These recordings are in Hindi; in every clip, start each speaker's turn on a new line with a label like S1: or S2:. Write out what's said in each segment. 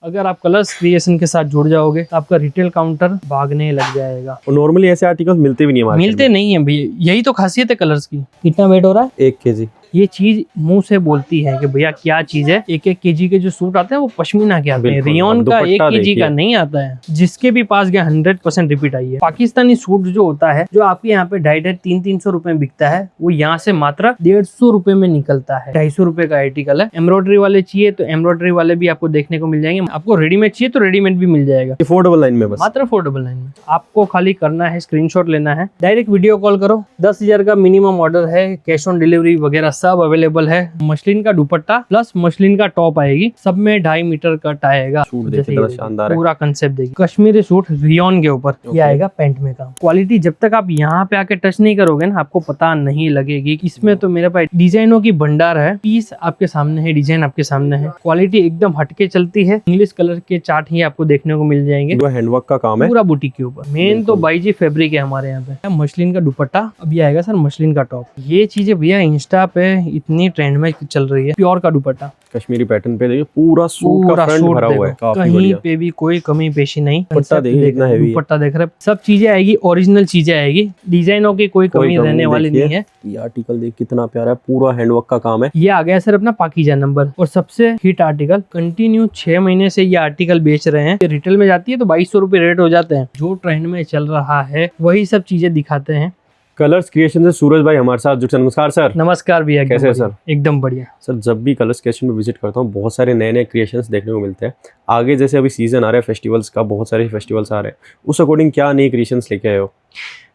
S1: अगर आप कलर्स क्रिएशन के साथ जुड़ जाओगे तो आपका रिटेल काउंटर भागने लग जाएगा।
S2: और नॉर्मली ऐसे आर्टिकल्स मिलते भी नहीं है,
S1: मिलते नहीं है भैया, यही तो खासियत है कलर्स की। कितना वेट हो रहा है?
S2: 1 kg।
S1: ये चीज मुंह से बोलती है कि भैया क्या चीज है। 1-1 केजी के जो सूट आते हैं वो पश्मीना के आते हैं, रियोन का 1 केजी का नहीं आता है। जिसके भी पास गया 100% रिपीट आई है। पाकिस्तानी सूट जो होता है, जो आपके यहाँ पे 250-300 रुपए में बिकता है, वो यहाँ से मात्र 150 रुपए में निकलता है। 250 रुपए का आर्टिकल है। एम्ब्रॉयडरी वाले चाहिए तो एम्ब्रॉयडरी वाले भी आपको देखने को मिल जाएंगे। आपको रेडीमेड चाहिए तो रेडीमेड भी मिल जाएगा।
S2: अफोर्डेबल लाइन में, बस
S1: मात्र अफोर्डेबल लाइन में। आपको खाली करना है, स्क्रीनशॉट लेना है, डायरेक्ट वीडियो कॉल करो। 10,000 का मिनिमम ऑर्डर है, कैश ऑन डिलीवरी वगैरह सब अवेलेबल है। मसलिन का दुपट्टा प्लस मसलिन का टॉप आएगी, सब में 2.5 मीटर कट आएगा।
S2: शानदार है,
S1: पूरा कंसेप्ट देखिए। कश्मीरी सूट रियोन के ऊपर ये आएगा, पेंट में काम। क्वालिटी जब तक आप यहाँ पे आके टच नहीं करोगे ना, आपको पता नहीं लगेगी। इसमें तो मेरे पास डिजाइनों की भंडार है। पीस आपके सामने है, डिजाइन आपके सामने है, क्वालिटी एकदम हटके चलती है। इंग्लिश कलर के चार्ट ही आपको देखने को मिल जाएंगे।
S2: हैंडवर्क का काम है
S1: पूरा बुटीक के ऊपर। मेन तो बाईजी फैब्रिक है हमारे यहाँ पे। मसलिन का दुपट्टा, अभी आएगा सर मसलिन का टॉप। ये चीजें भैया इंस्टा पे इतनी ट्रेंड में चल रही है। प्योर का दुपट्टा,
S2: कश्मीरी पैटर्न पे देखिए, पूरा सूट का फ्रंट भरा हुआ है, काफी
S1: कहीं
S2: बढ़िया।
S1: पे भी कोई कमी पेशी नहीं।
S2: दुपट्टा देखिए कितना हेवी है।
S1: दुपट्टा देख रहे, सब चीजें आएगी, ओरिजिनल चीजें आएगी। डिजाइनों की कोई कमी रहने वाली नहीं है।
S2: ये आर्टिकल देख कितना प्यारा है, पूरा हैंडवर्क का काम है।
S1: ये आ गया सर अपना पाकीज़ा नंबर, और सबसे हिट आर्टिकल। कंटिन्यू 6 महीने से ये आर्टिकल बेच रहे हैं। रिटेल में जाती है तो 2200 रुपए रेट हो जाते हैं। जो ट्रेंड में चल रहा है वही सब चीजें दिखाते हैं।
S2: कलर्स क्रिएशन से सूरज भाई हमारे साथ जुड़े। नमस्कार सर।
S1: नमस्कार भैया,
S2: कैसे हैं सर?
S1: एकदम बढ़िया
S2: सर। जब भी कलर्स क्रिएशन में विजिट करता हूँ, बहुत सारे नए नए क्रिएशंस देखने को मिलते हैं। आगे जैसे अभी सीजन आ रहा है फेस्टिवल्स का, बहुत सारे फेस्टिवल्स आ रहे हैं, उस अकॉर्डिंग क्या नए क्रिएशंस लेके आए हो?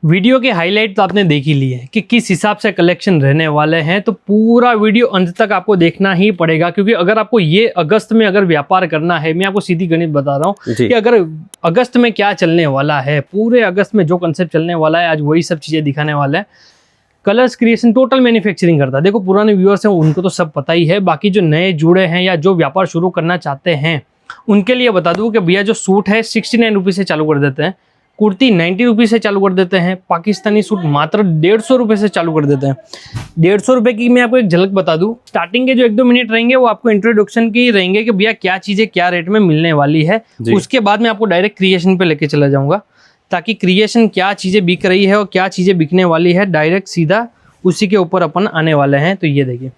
S1: वीडियो के हाईलाइट तो आपने देख ही ली है कि किस हिसाब से कलेक्शन रहने वाले हैं। तो पूरा वीडियो अंत तक आपको देखना ही पड़ेगा, क्योंकि अगर आपको ये अगस्त में अगर व्यापार करना है, मैं आपको सीधी गणित बता रहा हूँ कि अगर अगस्त में क्या चलने वाला है, पूरे अगस्त में जो कंसेप्ट चलने वाला है, आज वही सब चीजें दिखाने वाला है। कलर्स क्रिएशन टोटल मैन्युफैक्चरिंग करता है। देखो पुराने व्यूअर्स हैं उनको तो सब पता ही है, बाकी जो नए जुड़े हैं या जो व्यापार शुरू करना चाहते हैं उनके लिए बता दूं कि भैया जो सूट है 69 रुपये से चालू कर देते हैं, कुर्ती 90 रुपये से चालू कर देते हैं, पाकिस्तानी सूट मात्र 150 रुपये से चालू कर देते हैं। 150 रुपये की मैं आपको एक झलक बता दूं। स्टार्टिंग के जो 1-2 मिनट रहेंगे वो आपको इंट्रोडक्शन के ही रहेंगे कि भैया क्या चीज़ें क्या रेट में मिलने वाली है। उसके बाद मैं आपको डायरेक्ट क्रिएशन पे लेके चला जाऊँगा, ताकि क्रिएशन क्या चीज़ें बिक रही है और क्या चीज़ें बिकने वाली है, डायरेक्ट सीधा उसी के ऊपर अपन आने वाले हैं। तो ये देखिए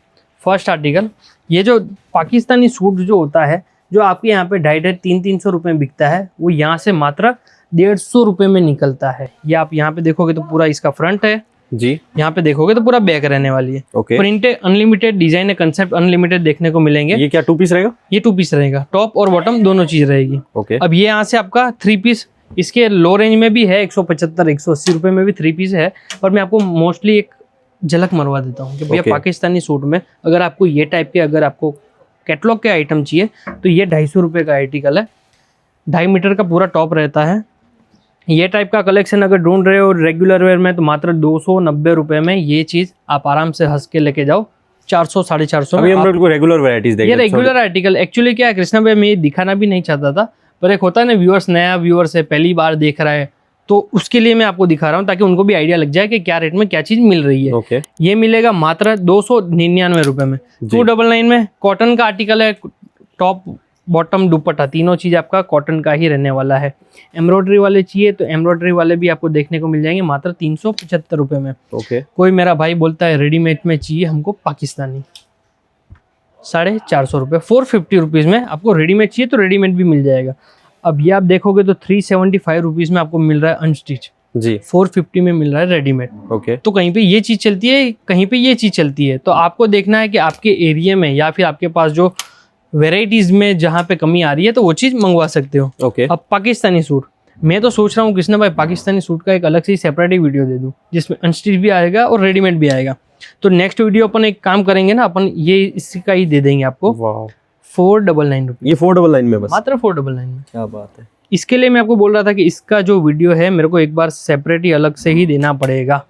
S1: फर्स्ट आर्टिकल, ये जो पाकिस्तानी सूट जो होता है, जो आपके यहाँ पे 250-300 रुपये में बिकता है, वो यहाँ से मात्र 150 रुपये में निकलता है। ये आप यहाँ पे देखोगे तो पूरा इसका फ्रंट है जी, यहाँ पे देखोगे तो पूरा बैक रहने वाली है। प्रिंट अनलिमिटेड, डिजाइन है, कंसेप्ट अनलिमिटेड देखने को मिलेंगे।
S2: ये क्या 2 पीस रहेगा? ये
S1: 2 पीस रहेगा, टॉप और बॉटम दोनों चीज रहेगी। अब ये यहाँ से आपका 3 पीस, इसके लो रेंज में भी है, 175-180 रुपये में भी 3 पीस है। पर मैं आपको मोस्टली एक झलक मरवा देता हूँ कि भैया पाकिस्तानी सूट में अगर आपको ये टाइप के, अगर आपको कैटलॉग के आइटम चाहिए तो ये 250 रुपये का आर्टिकल है। 2.5 मीटर का पूरा टॉप रहता है। ये टाइप का कलेक्शन अगर ढूंढ रहे हो रेगुलर वेयर में, तो मात्र 290 रुपये में ये चीज़ आप आराम से हंस के लेके जाओ। 400-450 में हम लोग
S2: रेगुलर वैरायटीज देखेंगे।
S1: ये रेगुलर आर्टिकल एक्चुअली क्या है कृष्णा भाई, मैं ये दिखाना भी नहीं चाहता था, पर एक होता है ना व्यूअर्स, नया व्यूअर्स है, पहली बार देख रहा है, तो उसके लिए मैं आपको दिखा रहा हूँ ताकि उनको भी आइडिया लग जाए कि क्या रेट में क्या चीज़ मिल रही है। ये मिलेगा मात्र 299 रुपये में। 299 में कॉटन का आर्टिकल है, टॉप बॉटम दुपट्टा तीनों चीज़ आपका कॉटन का ही रहने वाला है। एम्ब्रॉयडरी वाले चाहिए तो एम्ब्रॉयडरी वाले भी आपको देखने को मिल जाएंगे मात्र 375 रुपये में। कोई मेरा भाई बोलता है रेडीमेड में चाहिए हमको पाकिस्तानी, 450 रुपये, 450 रुपीज़ में आपको रेडीमेड चाहिए तो रेडीमेड भी मिल जाएगा। अब ये आप देखोगे तो 375 रुपीज़ में आपको मिल रहा है अनस्टिच जी, 450 में मिल रहा है रेडीमेड। तो कहीं पे ये चीज़ चलती है, कहीं पे ये चीज़ चलती है, तो आपको देखना है कि आपके एरिया में या फिर आपके पास जो वेराइटीज में जहाँ पे कमी आ रही है तो वो चीज़ मंगवा सकते हो। अब पाकिस्तानी सूट, मैं तो सोच रहा हूँ कृष्णा भाई पाकिस्तानी सूट का एक अलग से सेपरेट वीडियो दे दूँ जिसमें अनस्टिच भी आएगा और रेडीमेड भी आएगा। तो नेक्स्ट वीडियो अपन एक काम करेंगे ना, अपन ये इसका ही दे देंगे आपको 499 रुपये।
S2: ये 499 में, बस मात्र
S1: 499 में।
S2: क्या बात है।
S1: इसके लिए मैं आपको बोल रहा था कि इसका जो वीडियो है मेरे को एक बार सेपरेट ही अलग से ही देना पड़ेगा।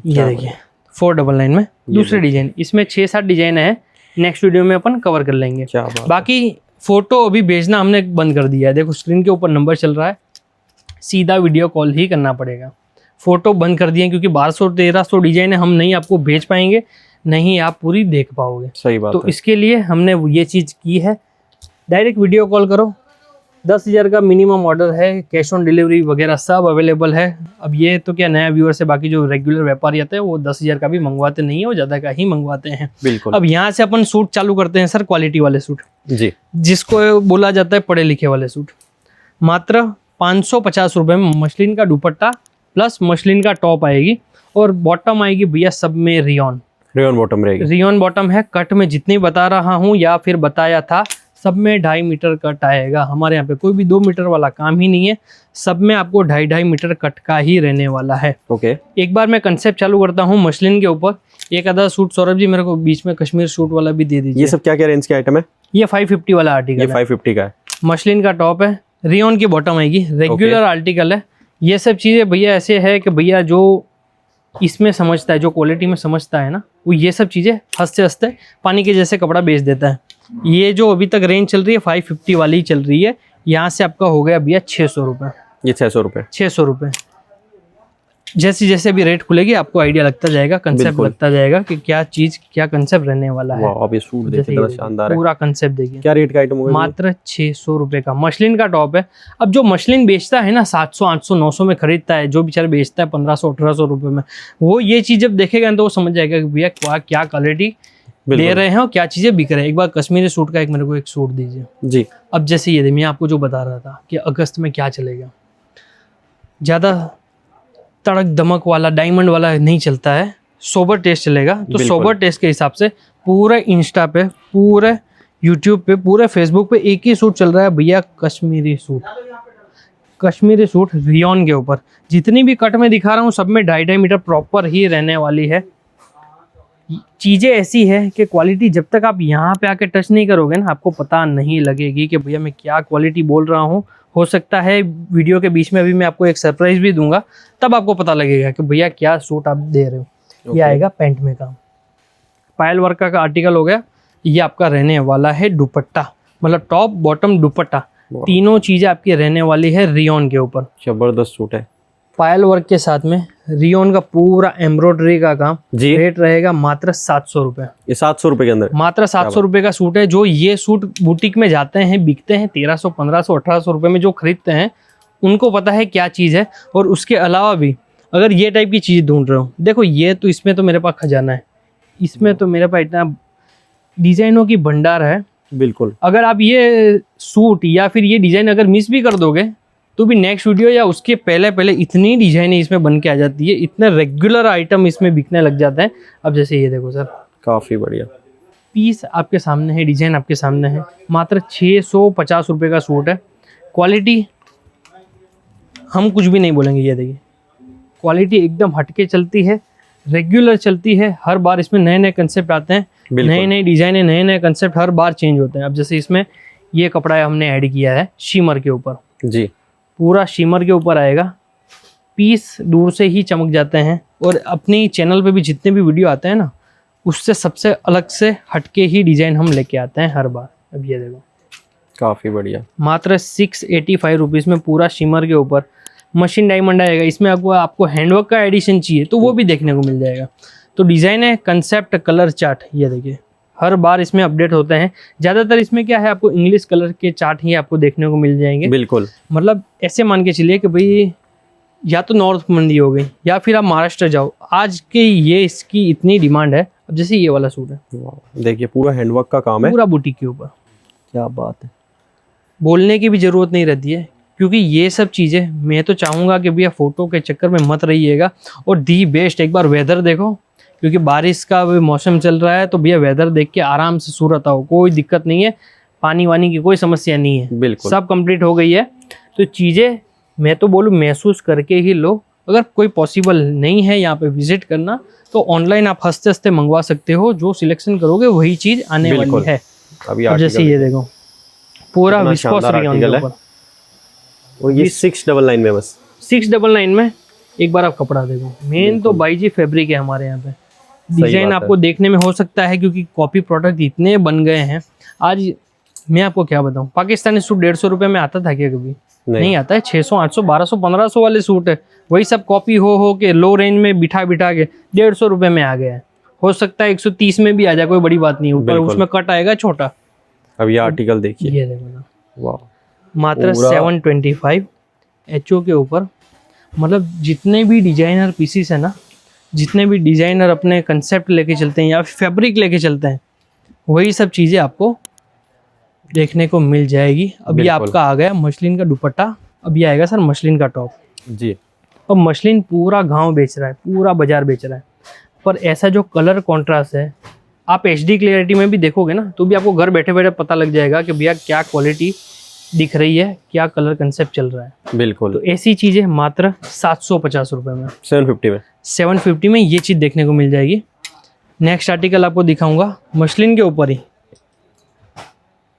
S1: ये देखिए 499 में दूसरे डिजाइन, इसमें 6-7 डिजाइन है, नेक्स्ट वीडियो में अपन कवर कर लेंगे। बाकी फोटो अभी भेजना हमने बंद कर दिया है। देखो स्क्रीन के ऊपर नंबर चल रहा है, सीधा वीडियो कॉल ही करना पड़ेगा। फोटो बंद कर दिए क्योंकि 1200-1300 डिजाइन है, हम नहीं आपको भेज पाएंगे, नहीं आप पूरी देख पाओगे।
S2: सही बात
S1: तो
S2: है।
S1: इसके लिए हमने ये चीज की है। डायरेक्ट वीडियो कॉल करो। 10,000 का मिनिमम ऑर्डर है, कैश ऑन डिलीवरी वगैरह सब अवेलेबल है। अब ये तो क्या नया व्यूअर से, बाकी जो रेगुलर व्यापारी आते हैं वो 10,000 का भी मंगवाते नहीं है, वो ज़्यादा का ही मंगवाते हैं।
S2: बिल्कुल।
S1: अब यहाँ से अपन सूट चालू करते हैं सर, क्वालिटी वाले सूट
S2: जी,
S1: जिसको बोला जाता है पढ़े लिखे वाले सूट। मात्र 550 रुपये में मसलिन का दुपट्टा प्लस मसलिन का टॉप आएगी और बॉटम आएगी भैया सब में रियॉन
S2: बॉटम रहेगी।
S1: रियॉन बॉटम है। कट में जितनी बता रहा हूँ या फिर बताया था सब में 2.5 मीटर कट आएगा। हमारे यहाँ पे कोई भी 2 मीटर वाला काम ही नहीं है, सब में आपको 2.5 मीटर कट का ही रहने वाला है।
S2: ओके।
S1: एक बार मैं कंसेप्ट चालू करता हूँ मसलिन के ऊपर। एक आधा सूट सौरभ जी मेरे को बीच में कश्मीर सूट वाला भी दे दीजिए।
S2: ये सब क्या क्या रेंज के आइटम है?
S1: ये 550 वाला आर्टिकल
S2: ये
S1: है।
S2: 550 का है।
S1: मसलिन का टॉप है, रियॉन की बॉटम आएगी, रेगुलर आर्टिकल है। ये सब चीज़ें भैया ऐसे है कि भैया जो इसमें समझता है, जो क्वालिटी में समझता है ना, वो ये सब चीज़ें हंसते हंसते पानी के जैसे कपड़ा बेच देता है। ये जो अभी तक रेंज चल रही है 550 वाली ही चल रही है। यहाँ से आपका हो गया भैया 600 रुपये।
S2: ये 600 रुपये।
S1: 600 रुपये। जैसे जैसे अभी रेट खुलेगी आपको आइडिया लगता जाएगा, कंसेप्ट
S2: बिल्कुल।
S1: लगता जाएगा कि क्या चीज़ क्या कंसेप्ट रहने वाला है।
S2: वाह, अब ये सूट देखिए
S1: जैसे
S2: कितना
S1: ये
S2: शानदार है।
S1: पूरा कंसेप्ट देखिए।
S2: क्या रेट का आइटम होगा?
S1: मात्र 600 रुपये का मसलिन का टॉप है। अब जो मसलिन बेचता है ना 700 800 900 में खरीदता है, जो बेचारा बेचता है 1500 1800 रुपये में, वो ये चीज़ जब देखेगा तो वो समझ जाएगा कि भैया क्या क्वालिटी दे रहे हैं और क्या चीज़ें बिक रहे हैं। एक बार कश्मीरी सूट का मेरे को एक सूट दीजिए
S2: जी।
S1: अब जैसे ये मैं आपको जो बता रहा था कि अगस्त में क्या चलेगा, ज़्यादा तड़क दमक वाला डायमंड वाला नहीं चलता है, सोबर टेस्ट चलेगा। तो
S2: बिल्कुल।
S1: सोबर टेस्ट के हिसाब से पूरे इंस्टा पे, पूरे यूट्यूब पे, पूरे फेसबुक पे एक ही सूट चल रहा है भैया, Kashmiri suit. Kashmiri suit rayon के ऊपर जितनी भी कट में दिखा रहा हूँ सब में 2.5 मीटर प्रॉपर ही रहने वाली है। चीज़ें ऐसी है कि क्वालिटी जब तक आप यहाँ पे आके टच नहीं करोगे ना, आपको पता नहीं लगेगी कि भैया मैं क्या क्वालिटी बोल रहा हूँ। हो सकता है वीडियो के बीच में अभी मैं आपको एक सरप्राइज भी दूंगा, तब आपको पता लगेगा कि भैया क्या सूट आप दे रहे हो। ये आएगा पैंट में काम, पायल वर्क का आर्टिकल हो गया। ये आपका रहने वाला है दुपट्टा, मतलब टॉप बॉटम दुपट्टा, तीनों चीज़ें आपकी रहने वाली है रियॉन के ऊपर।
S2: जबरदस्त सूट है।
S1: पायल वर्क के साथ में रियॉन का पूरा एम्ब्रॉयडरी का काम।
S2: जी।
S1: रेट रहेगा मात्र 700 रुपये।
S2: ये 700 रुपये के अंदर
S1: मात्र 700 रुपये का सूट है। जो ये सूट बुटीक में जाते हैं, बिकते हैं 1300 1500 1800 रुपये में, जो खरीदते हैं उनको पता है क्या चीज़ है। और उसके अलावा भी अगर ये टाइप की चीज़ ढूंढ रहे हो, देखो ये तो इसमें तो मेरे पास खजाना है, इसमें तो मेरे पास इतना डिज़ाइनों की भंडार है।
S2: बिल्कुल।
S1: अगर आप ये सूट या फिर ये डिज़ाइन अगर मिस भी कर दोगे तो भी नेक्स्ट वीडियो या उसके पहले पहले इतनी डिजाइनें इसमें बन के आ जाती है, इतने रेगुलर आइटम इसमें बिकने लग जाते हैं। अब जैसे ये देखो सर,
S2: काफ़ी बढ़िया
S1: पीस आपके सामने है, डिजाइन आपके सामने है। मात्र 650 रुपये का सूट है। क्वालिटी हम कुछ भी नहीं बोलेंगे, ये देखिए क्वालिटी एकदम हटके चलती है, रेगुलर चलती है। हर बार इसमें नए नए कंसेप्ट आते हैं, नए नए डिजाइने, नए नए कंसेप्ट हर बार चेंज होते हैं। अब जैसे इसमें ये कपड़ा हमने ऐड किया है शिमर के ऊपर,
S2: जी,
S1: पूरा शिमर के ऊपर आएगा। पीस दूर से ही चमक जाते हैं और अपने चैनल पे भी जितने भी वीडियो आते हैं ना, उससे सबसे अलग से हटके ही डिज़ाइन हम लेके आते हैं हर बार। अब ये देखो
S2: काफ़ी बढ़िया।
S1: मात्र 685 रुपीज़ में पूरा शिमर के ऊपर मशीन डायमंड आएगा। इसमें आपको हैंडवर्क का एडिशन चाहिए तो वो भी देखने को मिल जाएगा। तो डिज़ाइन है, कंसेप्ट, कलर चार्ट, ये देखिए हर बार इसमें अपडेट होते हैं। ज़्यादातर इसमें क्या है, आपको इंग्लिश कलर के चार्ट ही आपको देखने को मिल जाएंगे।
S2: बिल्कुल।
S1: मतलब ऐसे मान के चलिए कि भाई या तो नॉर्थ मंडी हो गई या फिर आप महाराष्ट्र जाओ, आज के ये इसकी इतनी डिमांड है। अब जैसे ये वाला सूट है,
S2: देखिए पूरा हैंडवर्क का काम है,
S1: पूरा बुटीक के ऊपर।
S2: क्या बात है।
S1: बोलने की भी ज़रूरत नहीं रहती है, क्योंकि ये सब चीज़ें मैं तो चाहूँगा कि भैया फ़ोटो के चक्कर में मत रहिएगा। और दी बेस्ट एक बार वेदर देखो, क्योंकि बारिश का भी मौसम चल रहा है, तो भैया वेदर देख के आराम से सूरत आओ, कोई दिक्कत नहीं है, पानी वानी की कोई समस्या नहीं है।
S2: बिल्कुल।
S1: सब कंप्लीट हो गई है। तो चीज़ें मैं तो बोलूँ महसूस करके ही लो। अगर कोई पॉसिबल नहीं है यहाँ पे विजिट करना, तो ऑनलाइन आप हंसते हंसते मंगवा सकते हो। जो सिलेक्शन करोगे वही चीज़ आने वाली है।
S2: अभी
S1: अब जैसे ये देखो पूरा विस्कोस रियॉन के ऊपर,
S2: और ये 699 में, बस
S1: 699 में। एक बार आप कपड़ा देखो, मेन तो बाई जी फैब्रिक है हमारे यहाँ पे। डिजाइन आपको देखने में हो सकता है क्योंकि कॉपी प्रोडक्ट इतने बन गए हैं आज, मैं आपको क्या बताऊं। पाकिस्तानी सूट 150 रुपये में आता था क्या कभी? नहीं आता है। 600 800 1200 1500 वाले सूट है, वही सब कॉपी हो के लो रेंज में बिठा के 150 रुपये में आ गया है। हो सकता है 130 में भी आ जाए, कोई बड़ी बात नहीं। ऊपर उसमें कट आएगा छोटा।
S2: अब ये आर्टिकल देखिए,
S1: ये देखो ना,
S2: वाह,
S1: मात्र
S2: पूरा-
S1: 725 HO के ऊपर। मतलब जितने भी डिजाइनर पीसीस है ना, जितने भी डिजाइनर अपने कंसेप्ट लेके चलते हैं या फैब्रिक लेके चलते हैं, वही सब चीज़ें आपको देखने को मिल जाएगी। अब ये
S2: बिल्कुल।
S1: आपका आ गया मसलिन का दुपट्टा, अब ये आएगा सर मसलिन का टॉप।
S2: जी,
S1: अब मसलिन पूरा गांव बेच रहा है, पूरा बाजार बेच रहा है, पर ऐसा जो कलर कॉन्ट्रास्ट है, आप HD क्लियरिटी में भी देखोगे ना तो भी आपको घर बैठे बैठे पता लग जाएगा कि भैया क्या क्वालिटी दिख रही है, क्या कलर कंसेप्ट चल रहा है।
S2: बिल्कुल।
S1: तो ऐसी चीज़ें मात्र 750 रुपये में,
S2: 750 में,
S1: 750 में ये चीज़ देखने को मिल जाएगी। नेक्स्ट आर्टिकल आपको दिखाऊंगा मसलिन के ऊपर ही,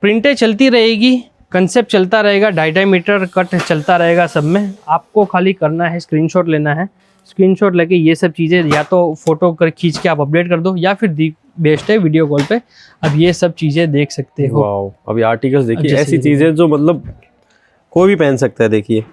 S1: प्रिंटें चलती रहेगी, कंसेप्ट चलता रहेगा, 2.5 मीटर कट चलता रहेगा सब में। आपको खाली करना है स्क्रीनशॉट लेना है, स्क्रीनशॉट लेके ये सब चीज़ें या तो फोटो कर खींच के आप अपडेट कर दो, या फिर बेस्ट है वीडियो कॉल पे अब ये सब चीज़ें देख सकते हो।
S2: वाह, अभी आर्टिकल्स देखिए,
S1: जैसे
S2: ऐसी
S1: ये
S2: चीजें जो मतलब कोई भी पहन सकता है, देखिए,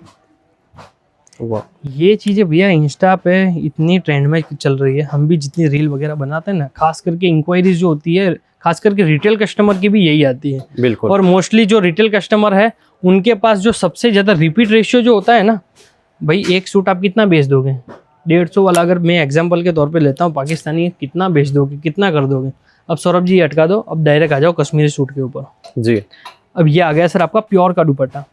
S2: वाह,
S1: ये चीज़ें भैया इंस्टा पे इतनी ट्रेंड में चल रही है। हम भी जितनी रील वगैरह बनाते हैं ना, खास करके इंक्वायरीज जो होती है, खास करके रिटेल कस्टमर की भी यही आती है।
S2: बिल्कुल।
S1: और मोस्टली जो रिटेल कस्टमर है उनके पास जो सबसे ज़्यादा रिपीट रेशियो जो होता है ना, भाई एक सूट आप कितना बेच दोगे, 150 वाला अगर मैं एग्जांपल के तौर पे लेता हूँ पाकिस्तानी, कितना बेच दोगे, कितना कर दोगे। अब सौरभ जी अटका दो, अब डायरेक्ट आ जाओ कश्मीरी सूट के ऊपर।
S2: जी,
S1: अब ये आ गया सर आपका प्योर का दुपट्टा।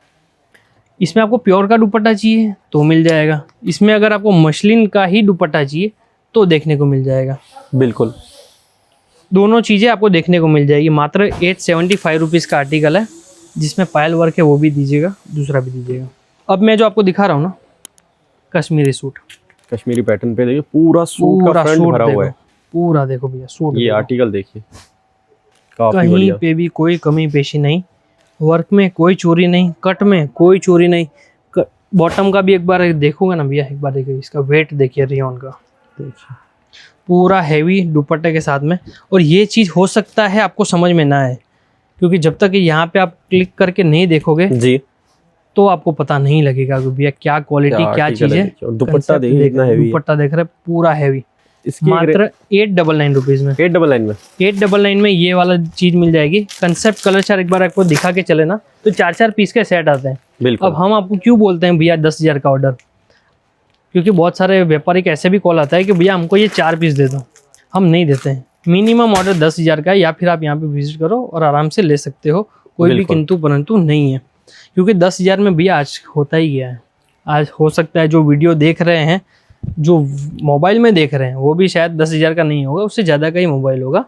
S1: इसमें आपको प्योर का दुपट्टा चाहिए तो मिल जाएगा, इसमें अगर आपको मसलिन का ही दुपट्टा चाहिए तो देखने को मिल जाएगा।
S2: बिल्कुल।
S1: दोनों चीज़ें आपको देखने को मिल जाएगी। मात्र 875 रुपीज़ का आर्टिकल है, जिसमें पायल वर्क है वो भी दीजिएगा, दूसरा भी दीजिएगा। अब मैं जो आपको दिखा रहा हूँ ना, कश्मीरी सूट,
S2: कश्मीरी पैटर्न पे देखिए, पूरा सूट का फ्रंट भरा हुआ है।
S1: पूरा देखो भैया सूट,
S2: ये आर्टिकल देखिए, काफी
S1: कहीं
S2: बढ़िया।
S1: पे भी कोई कमी पेशी नहीं, वर्क में कोई चोरी नहीं, कट में कोई चोरी नहीं। बॉटम का भी एक बार देखोगे ना भैया, एक बार देखिए इसका वेट देखिए रियोन का,
S2: देखिए,
S1: पूरा हैवी दुपट्टे के साथ में। और ये चीज़ हो सकता है आपको समझ में ना आए, क्योंकि जब तक यहाँ पे आप क्लिक करके नहीं देखोगे
S2: जी,
S1: तो आपको पता नहीं लगेगा कि भैया क्या क्वालिटी, क्या
S2: article
S1: चीज़ है।
S2: देखिए, और दुपट्टा
S1: Concept
S2: देखिए कितना हैवी है।
S1: दुपट्टा देख रहे हैं, पूरा हैवी,
S2: इसकी
S1: मात्र 899 रुपीज़ में।
S2: 899 में,
S1: 899 में ये वाला चीज़ मिल जाएगी। कंसेप्ट कलर चार्ट एक बार आपको दिखा के चले ना तो 4-4 पीस के सेट आते हैं।
S2: बिल्कुल।
S1: अब हम आपको क्यों बोलते हैं भैया 10,000 का ऑर्डर, क्योंकि बहुत सारे व्यापारी का ऐसे भी कॉल आता है कि भैया हमको ये 4 पीस दे दो, हम नहीं देते हैं। मिनिमम ऑर्डर 10,000 का है, या फिर आप यहाँ पे विजिट करो और आराम से ले सकते हो, कोई भी
S2: बिल्कुल।
S1: किंतु परंतु नहीं है। क्योंकि 10,000 में भैया आज होता ही गया है। आज हो सकता है जो वीडियो देख रहे हैं, जो मोबाइल में देख रहे हैं, वो भी शायद 10,000 का नहीं होगा, उससे ज़्यादा का ही मोबाइल होगा।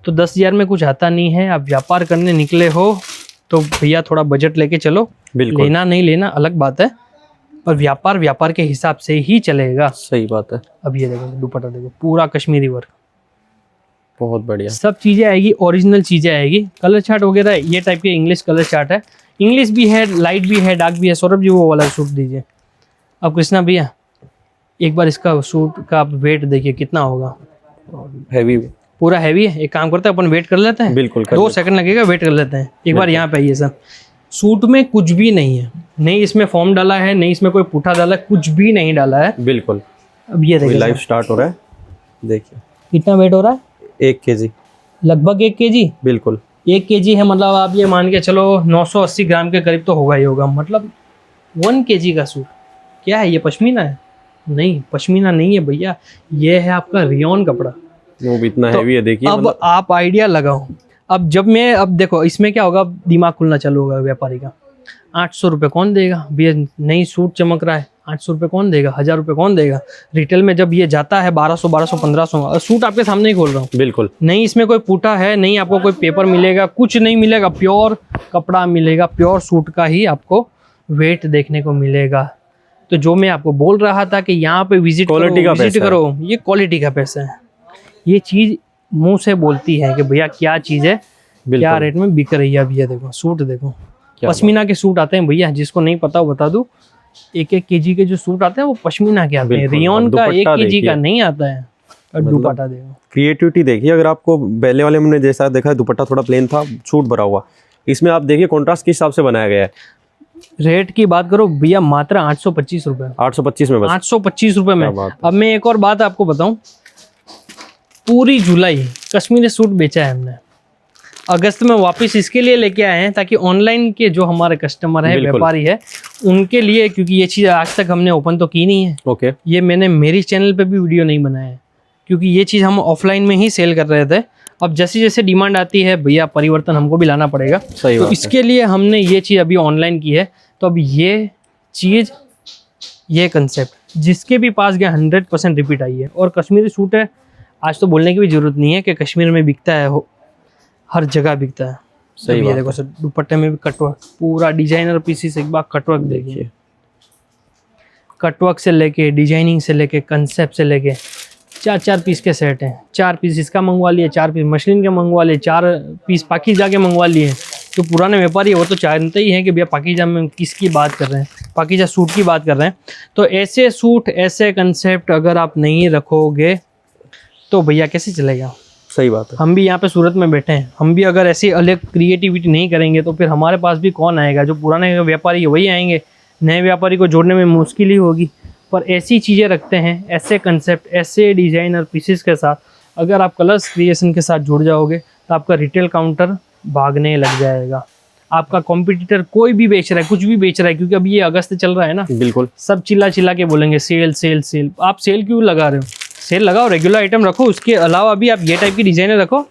S1: तो 10,000 में कुछ आता नहीं है। आप व्यापार करने निकले हो तो भैया थोड़ा बजट लेके चलो,
S2: बिल्कुल,
S1: लेना नहीं लेना अलग बात है, और व्यापार व्यापार के हिसाब से ही चलेगा।
S2: सही बात है।
S1: अब ये देखो दुपट्टा देखो, पूरा कश्मीरी वर्क,
S2: बहुत बढ़िया।
S1: सब चीज़ें आएगी, ओरिजिनल चीज़ें आएगी। कलर चार्ट वगैरह ये टाइप के इंग्लिश कलर चार्ट है, इंग्लिश भी है, लाइट भी है, डार्क भी है। सौरभ जी वो वाला सूट दीजिए। अब कृष्णा भैया एक बार इसका सूट का आप वेट देखिए कितना होगा,
S2: हैवी,
S1: पूरा हैवी है। एक काम करते हैं अपन वेट कर लेते हैं,
S2: बिल्कुल,
S1: 2 सेकंड लगेगा, वेट कर लेते हैं। एक बार यहाँ पे आइए सर, सूट में कुछ भी नहीं है, नहीं इसमें फॉर्म डाला है, नहीं इसमें कोई पुठा डाला है, कुछ भी नहीं डाला है।
S2: बिल्कुल।
S1: अब ये देखिए
S2: लाइव
S1: सर,
S2: स्टार्ट हो रहा है, देखिए,
S1: कितना वेट हो रहा है,
S2: 1 kg,
S1: लगभग 1 kg।
S2: बिल्कुल।
S1: 1 kg है, मतलब आप ये मान के चलो 980 ग्राम के करीब तो होगा ही होगा। मतलब 1 kg का सूट। क्या है ये, पश्मीना है? नहीं, पश्मीना नहीं है भैया, ये है आपका रियोन कपड़ा।
S2: वो भी इतना
S1: तो
S2: हैवी है, देखिए,
S1: अब
S2: मतलब
S1: आप आइडिया लगाओ। अब जब मैं, अब देखो इसमें क्या होगा, अब दिमाग खुलना चालू होगा व्यापारी का। 800 रुपये कौन देगा भैया, नई सूट चमक रहा है, 800 रुपये कौन देगा, 1000 रुपये कौन देगा। रिटेल में जब ये जाता है 1200, 1500, सूट आपके सामने ही खोल रहा हूँ।
S2: बिल्कुल,
S1: नहीं इसमें कोई पूठा है, नहीं आपको कोई पेपर मिलेगा, कुछ नहीं मिलेगा, प्योर कपड़ा मिलेगा, प्योर सूट का ही आपको वेट देखने को मिलेगा। तो जो मैं आपको बोल रहा था कि यहाँ पे विजिट
S2: क्वालिटी का पैसा है।
S1: करो, ये क्वालिटी का पैसा है। ये चीज़ मुंह से बोलती है कि भैया क्या चीज़ है, क्या
S2: बिल्कुल।
S1: रेट में बिक रही है। भैया देखो सूट देखो,
S2: क्या
S1: पश्मीना के सूट आते हैं भैया, जिसको नहीं पता वो बता दूं, 1-1 kg के जो सूट आते हैं वो पश्मीना के आते हैं,
S2: बिल्कुल।
S1: रियोन
S2: और
S1: का 1
S2: दुपट्टा
S1: kg का
S2: देखिए।
S1: नहीं आता है। और
S2: मतलब
S1: दुपट्टा देखो,
S2: क्रिएटिविटी देखिए। अगर आपको पहले वाले में हमने जैसा देखा है, दुपट्टा थोड़ा प्लेन था, सूट भरा हुआ, इसमें आप देखिए कॉन्ट्रास्ट किस हिसाब से बनाया गया है।
S1: रेट की बात करो भैया, मात्र 825 रुपये,
S2: 825 में बस।
S1: 825 रुपये में।
S2: क्या बात है।
S1: अब मैं एक और बात आपको बताऊं, पूरी जुलाई कश्मीरी सूट बेचा है हमने। अगस्त में वापस इसके लिए लेके आए हैं ताकि ऑनलाइन के जो हमारे कस्टमर है,
S2: बिल्कुल।
S1: व्यापारी है, उनके लिए, क्योंकि ये चीज़ आज तक हमने ओपन तो की नहीं है,
S2: ओके,
S1: ये मैंने मेरी चैनल पे भी वीडियो नहीं बनाया है, क्योंकि ये चीज़ हम ऑफलाइन में ही सेल कर रहे थे। अब जैसे जैसे डिमांड आती है भैया, परिवर्तन हमको भी लाना पड़ेगा,
S2: सही
S1: तो
S2: बात है।
S1: इसके लिए हमने ये चीज़ अभी ऑनलाइन की है। तो अब ये चीज़, ये कंसेप्ट जिसके भी पास गया 100% रिपीट आई है। और कश्मीरी सूट है, आज तो बोलने की भी जरूरत नहीं है कि कश्मीर में बिकता है, हर जगह बिकता है।
S2: सही
S1: अब ये
S2: बात
S1: देखो
S2: है।
S1: सर, दुपट्टे में भी कटवर्क, पूरा डिजाइनर पीसीस, एक बार कटवर्क देखिए, कटवर्क से लेके डिजाइनिंग से लेके कंसेप्ट से लेके 4 पीस के सेट हैं। 4 पीस इसका मंगवा लिए, 4 पीस मशीन के मंगवा लिए, 4 पीस पाकिजा के मंगवा लिए। तो पुराने व्यापारी है वो तो जानते ही हैं कि भैया पाकिजा में किसकी बात कर रहे हैं, पाकिजा सूट की बात कर रहे हैं। तो ऐसे सूट, ऐसे कंसेप्ट अगर आप नहीं रखोगे तो भैया कैसे चलेगा।
S2: सही बात है।
S1: हम भी यहाँ पे सूरत में बैठे हैं, हम भी अगर ऐसी अलग क्रिएटिविटी नहीं करेंगे तो फिर हमारे पास भी कौन आएगा। जो पुराने व्यापारी है वही आएंगे, नए व्यापारी को जोड़ने में मुश्किल ही होगी। पर ऐसी चीज़ें रखते हैं, ऐसे कंसेप्ट, ऐसे डिज़ाइनर पीसेस के साथ अगर आप कलर्स क्रिएशन के साथ जुड़ जाओगे तो आपका रिटेल काउंटर भागने लग जाएगा। आपका कॉम्पिटिटर कोई भी बेच रहा है, कुछ भी बेच रहा है, क्योंकि अभी ये अगस्त चल रहा है ना,
S2: बिल्कुल,
S1: सब चिल्ला चिल्ला के बोलेंगे सेल सेल सेल। आप सेल क्यों लगा रहे हो? सेल लगाओ, रेगुलर आइटम रखो, उसके अलावा भी आप ये टाइप की डिजाइनर रखो,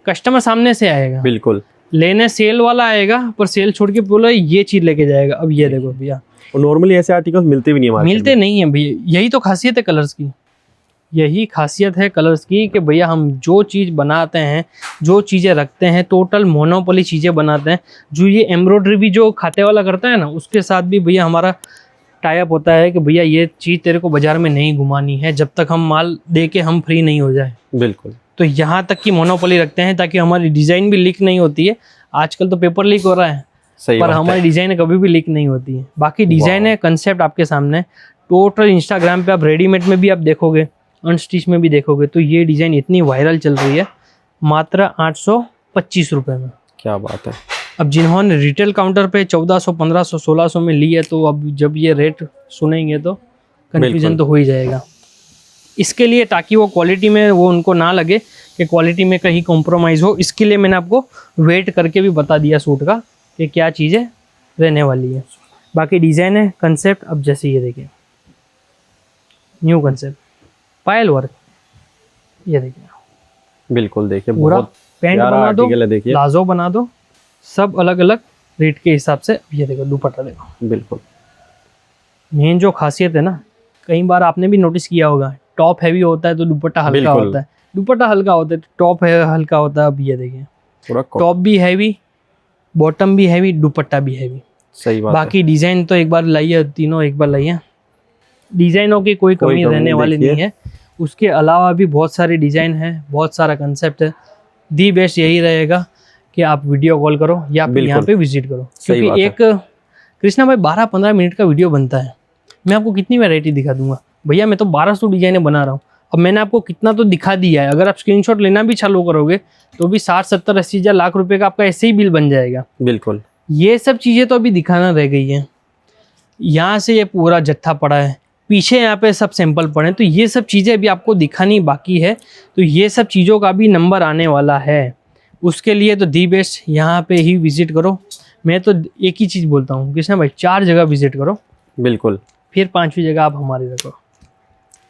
S1: कस्टमर सामने से आएगा,
S2: बिल्कुल।
S1: लेने सेल वाला आएगा, पर सेल छोड़ के बोलो ये चीज लेके जाएगा। अब ये देखो भैया,
S2: और नॉर्मली ऐसे आर्टिकल्स मिलते भी नहीं हमारे
S1: मिलते नहीं है भैया। यही तो खासियत है कलर्स की, यही खासियत है कलर्स की कि भैया हम जो चीज़ बनाते हैं, जो चीज़ें रखते हैं, टोटल मोनोपोली चीज़ें बनाते हैं। जो ये एम्ब्रॉयडरी भी जो खाते वाला करता है ना, उसके साथ भी भैया हमारा टाई अप होता है कि भैया ये चीज़ तेरे को बाजार में नहीं घुमानी है जब तक हम माल दे के हम फ्री नहीं हो जाए।
S2: बिल्कुल।
S1: तो यहाँ तक की मोनोपोली रखते हैं ताकि हमारी डिज़ाइन भी लीक नहीं होती है। आजकल तो पेपर लीक हो रहा है,
S2: सही
S1: पर
S2: बात
S1: हमारी
S2: है।
S1: डिज़ाइन कभी भी लीक नहीं होती है। बाकी डिज़ाइन है, कंसेप्ट आपके सामने टोटल। इंस्टाग्राम पे आप रेडीमेड में भी आप देखोगे, अनस्टिच में भी देखोगे, तो ये डिज़ाइन इतनी वायरल चल रही है, मात्र 825 रुपये में।
S2: क्या बात है।
S1: अब जिन्होंने रिटेल काउंटर पे 1400, 1500, 1600 में ली है, तो अब जब ये रेट सुनेंगे तो कन्फ्यूजन तो हो ही जाएगा। इसके लिए ताकि वो क्वालिटी में वो उनको ना लगे कि क्वालिटी में कहीं कॉम्प्रोमाइज़ हो, इसके लिए मैंने आपको वेट करके भी बता दिया सूट का कि क्या चीज़ें रहने वाली है। बाकी डिज़ाइन है, कंसेप्ट, अब जैसे ये देखिए न्यू कंसेप्ट, पायल वर्क, ये देखिए
S2: बिल्कुल, देखिए
S1: पूरा
S2: बहुत
S1: पैंट
S2: प्यारा
S1: बना दो,
S2: आर्टिकल है, देखिए।
S1: प्लाजो बना दो, सब अलग अलग रेट के हिसाब से। ये देखो दुपट्टा देखो,
S2: बिल्कुल।
S1: मेन जो खासियत है ना, कई बार आपने भी नोटिस किया होगा, टॉप हैवी होता है तो दुपट्टा हल्का
S2: बिल्कुल।
S1: होता है, दुपट्टा हल्का होता है तो टॉप है हल्का होता है। अब ये देखिए
S2: पूरा
S1: टॉप भी हैवी, बॉटम भी हैवी, दुपट्टा भी हैवी।
S2: सही बात
S1: बाकी डिज़ाइन तो एक बार लाइए, तीनों एक बार लाइए, डिज़ाइनों की कोई कमी
S2: कमी
S1: रहने
S2: नहीं,
S1: वाली
S2: देखिए।
S1: नहीं है। उसके अलावा भी बहुत सारे डिज़ाइन है, बहुत सारा कंसेप्ट है। दी बेस्ट यही रहेगा कि आप वीडियो कॉल करो या फिर
S2: बिल्कुल।
S1: यहाँ पे विजिट करो,
S2: सही
S1: क्योंकि
S2: बात है।
S1: एक कृष्णा भाई 12-15 मिनट का वीडियो बनता है, मैं आपको कितनी वैरायटी दिखा दूंगा भैया। मैं तो 1200 डिजाइने बना रहा हूँ, अब मैंने आपको कितना तो दिखा दिया है। अगर आप स्क्रीनशॉट लेना भी चालू करोगे तो भी 60-70-80 हज़ार लाख रुपए का आपका ऐसे ही बिल बन जाएगा।
S2: बिल्कुल।
S1: ये सब चीज़ें तो अभी दिखाना रह गई हैं। यहाँ से ये पूरा जत्था पड़ा है, पीछे यहाँ पे सब सैंपल पड़े हैं, तो ये सब चीज़ें अभी आपको दिखानी बाकी है। तो ये सब चीज़ों का भी नंबर आने वाला है, उसके लिए तो दी बेस्ट यहाँ पे ही विजिट करो। मैं तो एक ही चीज़ बोलता हूँ कृष्णा भाई, 4 जगह विजिट करो,
S2: बिल्कुल।
S1: फिर 5वीं जगह आप हमारी रखो।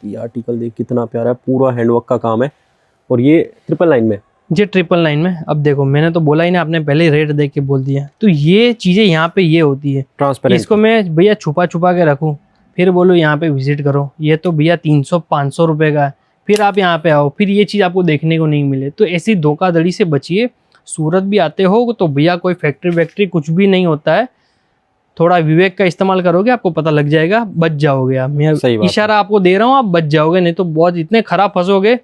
S2: ये आर्टिकल देख कितना प्यारा है, पूरा हैंडवर्क का काम है, और ये 999 में।
S1: ये 999 में। अब देखो मैंने तो बोला ही ना, आपने पहले रेट देख के बोल दिया। तो ये चीज़ें यहाँ पे ये होती है,
S2: ट्रांसपेरेंट।
S1: इसको मैं भैया छुपा छुपा के रखूँ, फिर बोलो यहाँ पे विजिट करो, ये तो भैया 300-500 रुपये का है, फिर आप यहाँ पे आओ, फिर ये चीज़ आपको देखने को नहीं मिले। तो ऐसी धोखाधड़ी से बचिए। सूरत भी आते हो तो भैया कोई फैक्ट्री वैक्ट्री कुछ भी नहीं होता है, थोड़ा विवेक का इस्तेमाल करोगे आपको पता लग जाएगा, बच जाओगे आप। मैं
S2: सही बात है।
S1: इशारा आपको दे रहा हूँ, आप बच जाओगे, नहीं तो बहुत इतने खराब फंसोगे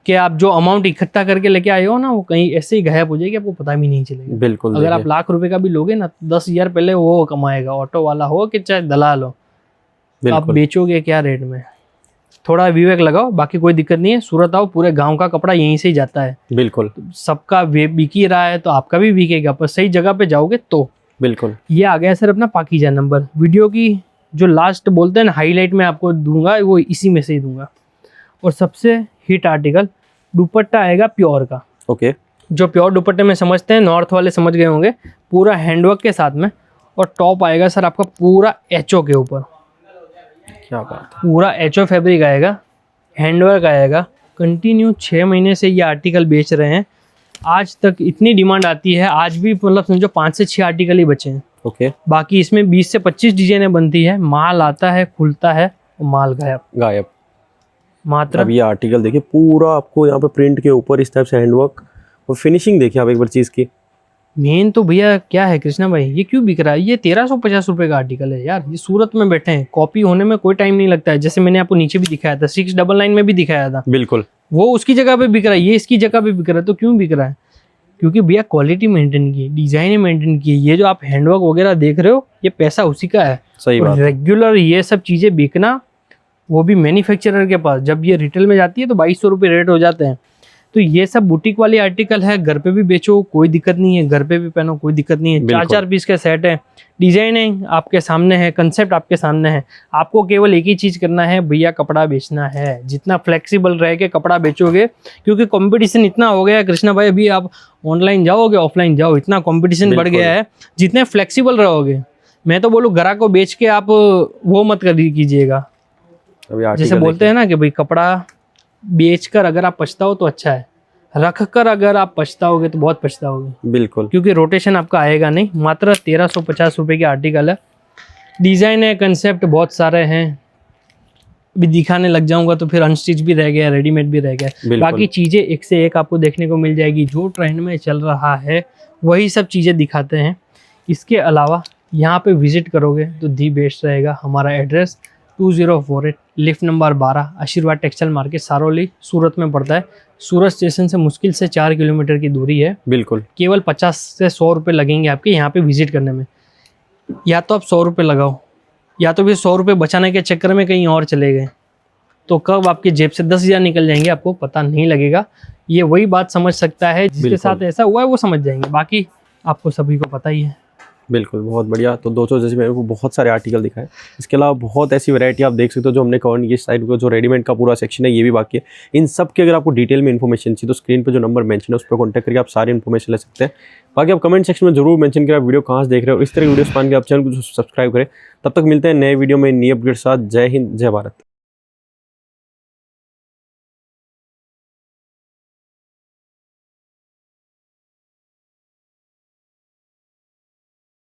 S1: कि आप जो अमाउंट इकट्ठा करके लेके आए हो ना, वो कहीं ऐसे ही गायब हो जाएगी, आपको पता भी नहीं चलेगा।
S2: बिल्कुल।
S1: अगर आप
S2: देखिए,
S1: लाख रुपए का भी लोगे ना, 10,000 पहले वो कमाएगा, ऑटो वाला हो कि चाहे दलाल हो। तो आप
S2: बिल्कुल।
S1: बेचोगे क्या रेट में, थोड़ा विवेक लगाओ, बाकी कोई दिक्कत नहीं है। सूरत आओ, पूरे गांव का कपड़ा यहीं से ही जाता है,
S2: बिल्कुल।
S1: सबका बिक ही रहा है तो आपका भी बिकेगा, पर सही जगह पे जाओगे तो।
S2: बिल्कुल।
S1: ये आ गया सर अपना पाकीज़ा नंबर। वीडियो की जो लास्ट बोलते हैं ना हाईलाइट में आपको दूंगा, वो इसी में से ही दूंगा। और सबसे हिट आर्टिकल दुपट्टा आएगा प्योर का,
S2: ओके।
S1: जो प्योर दुपट्टे में समझते हैं, नॉर्थ वाले समझ गए होंगे, पूरा हैंडवर्क के साथ में। और टॉप आएगा सर आपका पूरा एचओ के ऊपर,
S2: क्या बात है।
S1: पूरा एचओ फैब्रिक आएगा, हैंडवर्क आएगा। कंटिन्यू 6 महीने से ये आर्टिकल बेच रहे हैं, आज तक इतनी डिमांड आती है, आज भी मतलब समझो 5 से 6 आर्टिकल ही बचे हैं।
S2: ओके।
S1: बाकी इसमें 20 से 25 डिजाइनें बनती है, माल आता है, खुलता है और माल
S2: गायब।
S1: मात्र।
S2: अब ये आर्टिकल देखिए पूरा आपको यहाँ पे प्रिंट के ऊपर इस टाइप से हैंडवर्क और फिनिशिंग देखिए आप एक बार चीज़ की।
S1: मेन तो भैया क्या है कृष्णा भाई, ये क्यों बिक रहा है? ये 1350 रुपये का आर्टिकल है यार। ये सूरत में बैठे हैं, कॉपी होने में कोई टाइम नहीं लगता है। जैसे मैंने आपको नीचे भी दिखाया था, 699 में भी दिखाया था,
S2: बिल्कुल
S1: वो उसकी जगह पे बिक रहा है, ये इसकी जगह पे बिक रहा है। तो क्यों बिक रहा है? क्योंकि भैया क्वालिटी मेंटेन की, डिजाइन मेंटेन की। ये जो आप हैंडवर्क वगैरह देख रहे हो, ये पैसा उसी का है।
S2: सही बात।
S1: रेगुलर ये सब चीज़ें बिकना, वो भी मैन्युफैक्चरर के पास, जब ये रिटेल में जाती है तो 2200 रुपये रेट हो जाते हैं। तो ये सब बुटीक वाली आर्टिकल है, घर पे भी बेचो कोई दिक्कत नहीं है, घर पे भी पहनो कोई दिक्कत नहीं है। 4-4 पीस का सेट है, डिजाइनिंग आपके सामने है, कंसेप्ट आपके सामने है। आपको केवल एक ही चीज़ करना है भैया, कपड़ा बेचना है। जितना फ्लेक्सिबल रह के कपड़ा बेचोगे, क्योंकि कंपटीशन इतना हो गया है कृष्णा भाई, अभी आप ऑनलाइन जाओगे ऑफलाइन जाओ, इतना कंपटीशन बढ़ गया है। जितने फ्लेक्सिबल रहोगे, मैं तो बोलूँ ग्राहक को बेच के आप वो मत कीजिएगा। जैसे बोलते हैं ना कि भाई कपड़ा बेचकर अगर आप पछताओ तो अच्छा है, रख कर अगर आप पछताओगे तो बहुत पछताओगे।
S2: बिल्कुल।
S1: क्योंकि रोटेशन आपका आएगा नहीं। मात्र 1350 रुपये की आर्टिकल है, डिज़ाइन है, कंसेप्ट बहुत सारे हैं। अभी दिखाने लग जाऊंगा तो फिर अनस्टिच भी रह गया, रेडीमेड भी रह गया। बाकी चीज़ें एक से एक आपको देखने को मिल जाएगी। जो ट्रेंड में चल रहा है वही सब चीज़ें दिखाते हैं। इसके अलावा यहाँ पे विजिट करोगे तो दी बेस्ट रहेगा। हमारा एड्रेस 2048 लिफ्ट नंबर 12, आशीर्वाद टेक्सटाइल मार्केट, सारोली, सूरत में पड़ता है। सूरत स्टेशन से मुश्किल से 4 किलोमीटर की दूरी है।
S2: बिल्कुल।
S1: केवल 50 से 100 रुपये लगेंगे आपके यहाँ पे विजिट करने में। या तो आप 100 रुपये लगाओ, या तो फिर 100 रुपये बचाने के चक्कर में कहीं और चले गए तो कब आपके जेब से 10,000 निकल जाएंगे आपको पता नहीं लगेगा। ये वही बात समझ सकता है जिसके साथ ऐसा हुआ है, वो समझ जाएंगे। बाकी आपको सभी को पता ही है।
S2: बिल्कुल, बहुत बढ़िया। तो दोस्तों जैसे मैंने को बहुत सारे आर्टिकल दिखाए, इसके अलावा बहुत ऐसी वैरायटी आप देख सकते हो जो हमने कवर नहीं की। साइड को जो रेडीमेड का पूरा सेक्शन है ये भी बाकी है। इन सब के अगर आपको डिटेल में इन्फॉर्मेशन चाहिए तो स्क्रीन पे जो नंबर मेंशन है उस पर कॉन्टैक्ट करके आप सारी इन्फॉर्मेशन ले सकते हैं। बाकी आप कमेंट सेक्शन में जरूर मेंशन करें आप वीडियो कहाँ से देख रहे हो। इस तरह की वीडियोस पाने के आप चैनल को सब्सक्राइब करें। तब तक मिलते हैं नए वीडियो में नई अपडेट साथ। जय हिंद, जय भारत।